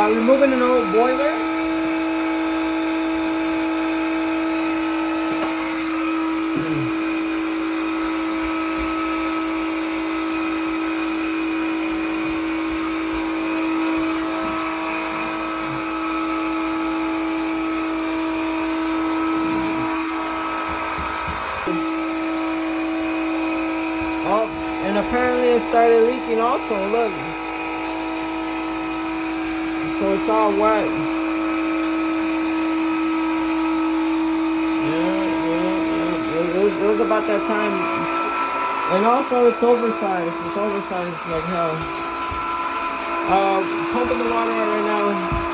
Removing an old boiler. Oh, and apparently it started leaking also, look. So it's all wet. Yeah. It was about that time. And also it's oversized. It's oversized like hell. Pumping the water out right now.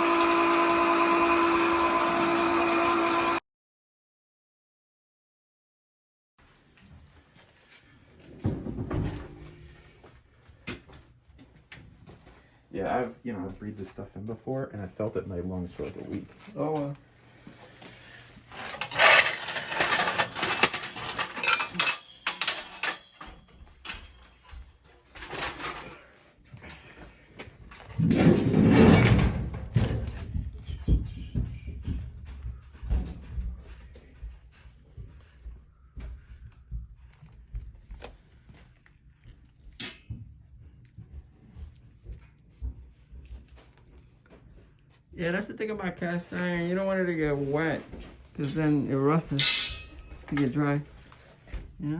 Yeah, I've breathed this stuff in before, and I felt it in my lungs for like a week. Oh. Yeah, that's the thing about cast iron. You don't want it to get wet, because then it rusts to get dry. Yeah.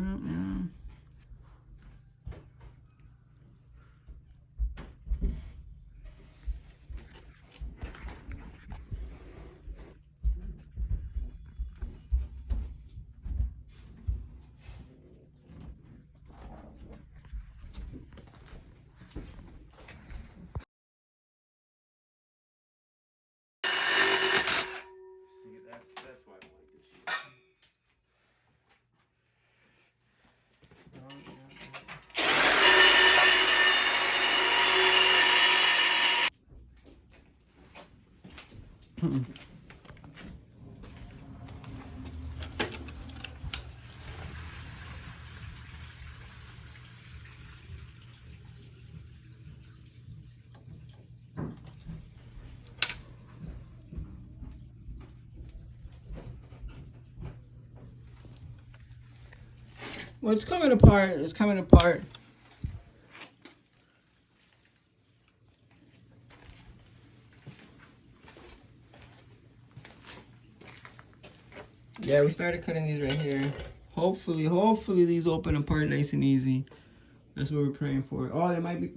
That's why I don't like this shit. Well, it's coming apart. It's coming apart. Yeah, we started cutting these right here. Hopefully these open apart nice and easy. That's what we're praying for. Oh, they might be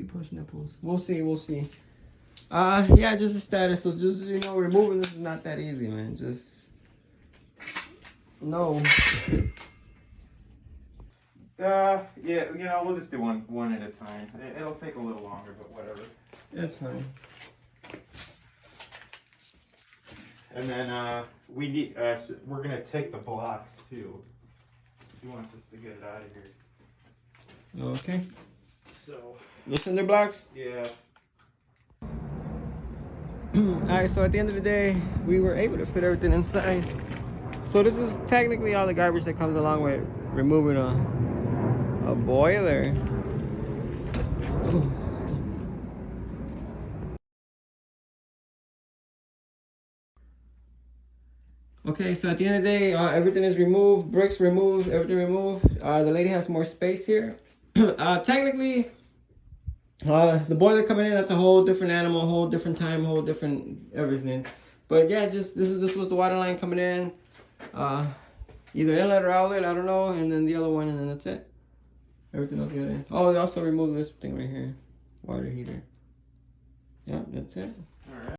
push nipples. We'll see. Yeah, just a status. So just, removing this is not that easy, man. Just no. Yeah, we'll just do one at a time. It'll take a little longer, but whatever. That's fine. And then we need we're gonna take the blocks too. He wants us to get it out of here. Okay. So The cinder blocks? yeah. Alright, so at the end of the day, we were able to fit everything inside. So this is technically all the garbage that comes along with removing a boiler. Ooh. Okay, so at the end of the day, everything is removed, bricks removed, everything removed. The lady has more space here. Technically, the boiler coming in, that's a whole different animal, a whole different time, whole different everything. But yeah, this was the water line coming in. Either inlet or outlet, I don't know, and then the other one, and then that's it. Everything else got in. Oh, they also removed this thing right here, water heater. Yeah, that's it. All right.